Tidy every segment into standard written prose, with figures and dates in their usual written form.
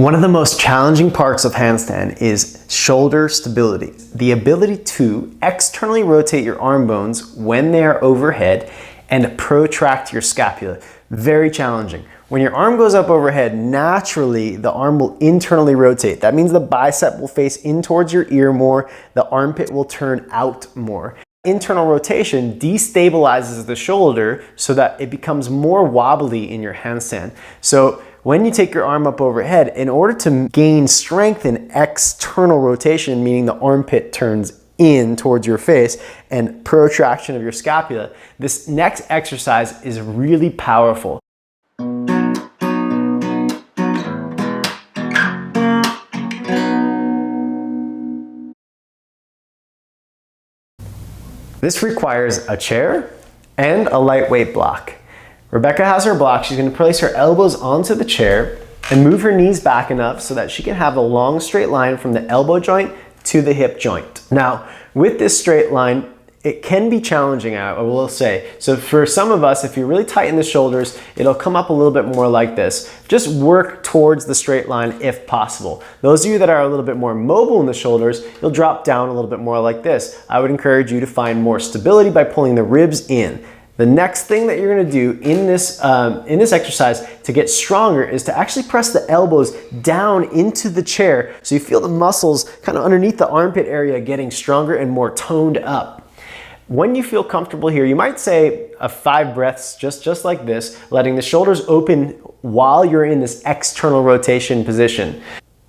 One of the most challenging parts of handstand is shoulder stability. The ability to externally rotate your arm bones when they are overhead and protract your scapula. Very challenging. When your arm goes up overhead, naturally the arm will internally rotate. That means the bicep will face in towards your ear more, the armpit will turn out more. Internal rotation destabilizes the shoulder so that it becomes more wobbly in your handstand. So when you take your arm up overhead, in order to gain strength in external rotation, meaning the armpit turns in towards your face, and protraction of your scapula, this next exercise is really powerful. This requires a chair and a lightweight block. Rebecca has her block. She's going to place her elbows onto the chair and move her knees back enough so that she can have a long straight line from the elbow joint to the hip joint. Now, with this straight line, it can be challenging, I will say. So for some of us, if you really tighten the shoulders, it'll come up a little bit more like this. Just work towards the straight line if possible. Those of you that are a little bit more mobile in the shoulders, you'll drop down a little bit more like this. I would encourage you to find more stability by pulling the ribs in. The next thing that you're gonna do in this exercise to get stronger is to actually press the elbows down into the chair so you feel the muscles kind of underneath the armpit area getting stronger and more toned up. When you feel comfortable here, you might say 5 breaths just like this, letting the shoulders open while you're in this external rotation position.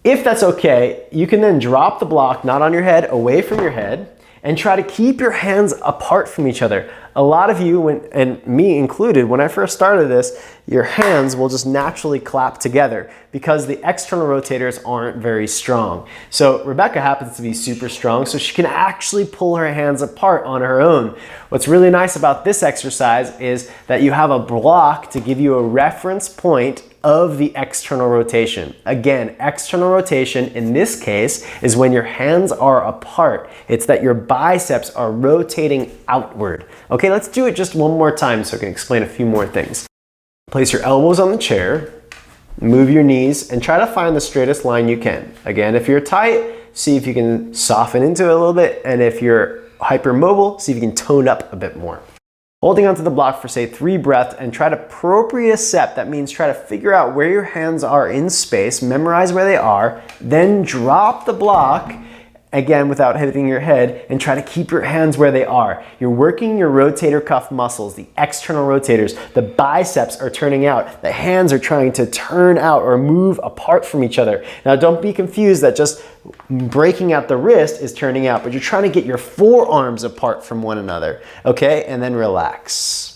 If that's okay, you can then drop the block, not on your head, away from your head, and try to keep your hands apart from each other. A lot of you, and me included, when I first started this, your hands will just naturally clap together because the external rotators aren't very strong. So Rebecca happens to be super strong, so she can actually pull her hands apart on her own. What's really nice about this exercise is that you have a block to give you a reference point of the external rotation. Again, external rotation in this case is when your hands are apart. It's that your biceps are rotating outward. Okay, let's do it just one more time so I can explain a few more things. Place your elbows on the chair, move your knees, and try to find the straightest line you can. Again, if you're tight, see if you can soften into it a little bit, and if you're hypermobile, see if you can tone up a bit more. Holding onto the block for say 3 breaths and try to propriocept. That means try to figure out where your hands are in space, memorize where they are, then drop the block, again without hitting your head, and try to keep your hands where they are. You're working your rotator cuff muscles, the external rotators. The biceps are turning out. The hands are trying to turn out or move apart from each other. Now don't be confused that just breaking out the wrist is turning out, but you're trying to get your forearms apart from one another, okay? And then relax.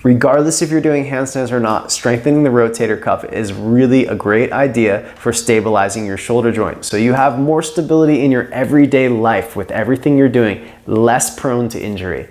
Regardless if you're doing handstands or not, strengthening the rotator cuff is really a great idea for stabilizing your shoulder joint. So you have more stability in your everyday life with everything you're doing, less prone to injury.